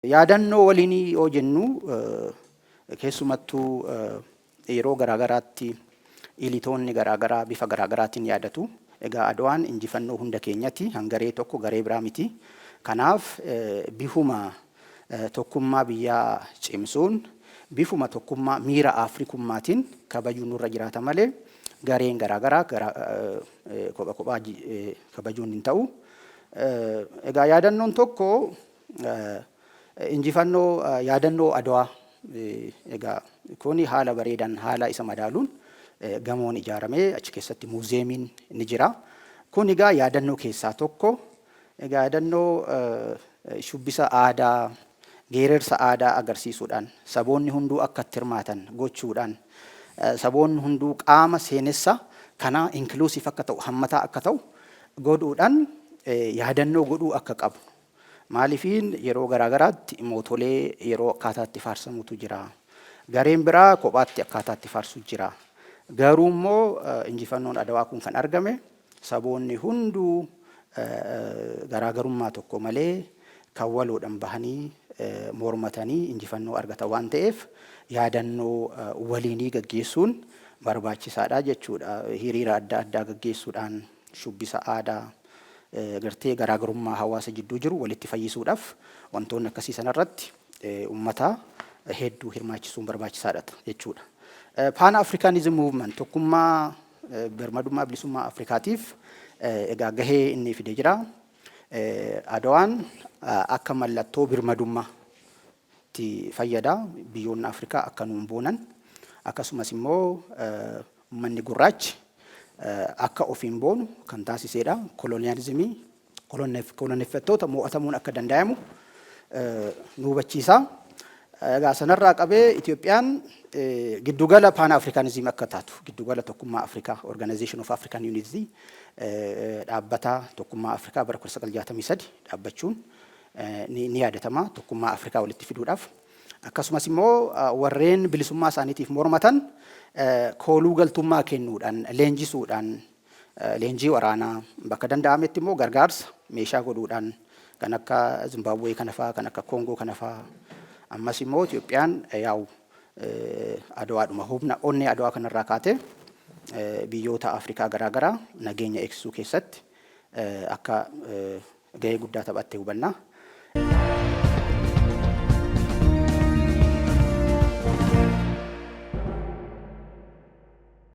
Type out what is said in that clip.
Yaadannoo waliinii yoo jennu keessumattuu yeroo garaagaraatti ilitoonni garaagaraa bifa garaagaraatiin yaadatu. Egaa Adwaan injifannoo hunda keenyatti hangaree tokko garee biraa miti. Kanaaf bifuma tokkummaa biyyaa cimsuun bifuma tokkummaa miira Afrikummaatiin kabajuun nurra jiraata malee gareen garaagaraa kophaa kophaa kabajuun hin ta'u. Egaa yaadannoon tokko injifannoo yaadannoo Adwaa egaa kuni haala bareedan haala isa madaaluun gamoon ijaaramee achi keessatti muuzeemiin ni jira. Kun egaa yaadannoo keessaa tokko. Egaa yaadannoo shubbisa aadaa geerarsa aadaa agarsiisuudhaan saboonni hunduu akka itti hirmaatan gochuudhaan saboonni hunduu qaama seenessa kana inklusiif akka ta'u hammataa akka ta'u godhuudhaan yaadannoo godhuu akka qabu. Maalifiin yeroo garaagaraatti mootolee yeroo akkaataatti faarsamutu jira. Gareen biraa kophaatti akkaataatti faarsu jira. Garuu immoo injifannoon Adwaa kun kan argame saboonni hunduu garaagarummaa tokko malee kan waloodhaan bahanii mormatanii injifannoo argatan waan ta'eef yaadannoo waliinii gaggeessuun barbaachisaadha jechuudha. Hiriira adda addaa gaggeessuudhaan shubbisa aadaa gartee garaagarummaa hawaasa jidduu jiru walitti fayyisuudhaaf wantoonni akkasii sanarratti uummata hedduu hirmaachisuun barbaachisaadha jechuudha. Pan-Africanism movement tokkummaa birmadummaa bilisummaa Afrikaatiif egaa gahee inni fide jira. Adwaan akka mallattoo birmadummaatti fayyada. Biyyoonni Afrikaa akka nuun boonan akkasumas immoo uummanni gurraachi akka ofiin boonu kan taasisedha. Koloniyaalizimii koloneeffattoota mo'atamuun akka danda'amu nu hubachiisa. Egaa sanarraa qabee Itoophiyaan giddugala Pan-Africanism akka taatu giddugala tokkummaa Afrikaa Organization of African Unity dhaabbata tokkummaa Afrikaa bara 1963 dhaabbachuun ni yaadatama tokkummaa Afrikaa walitti fiduudhaaf. Akkasumas immoo warreen bilisummaa isaaniitiif mormatan kooluu galtummaa kennuudhaan leenjisuudhaan leenjii waraanaa bakka danda'ametti immoo gargaarsa meeshaa godhuudhaan kan akka Zimbabwee kana fa'aa kan akka Koongoo kana fa'aa ammas immoo Itoophiyaan yaa'u Adwaadhuma humna onnee Adwaa kanarraa kaatee biyyoota Afrikaa garaagaraa nageenya eegsisuu keessatti akka gahee guddaa taphatte hubanna.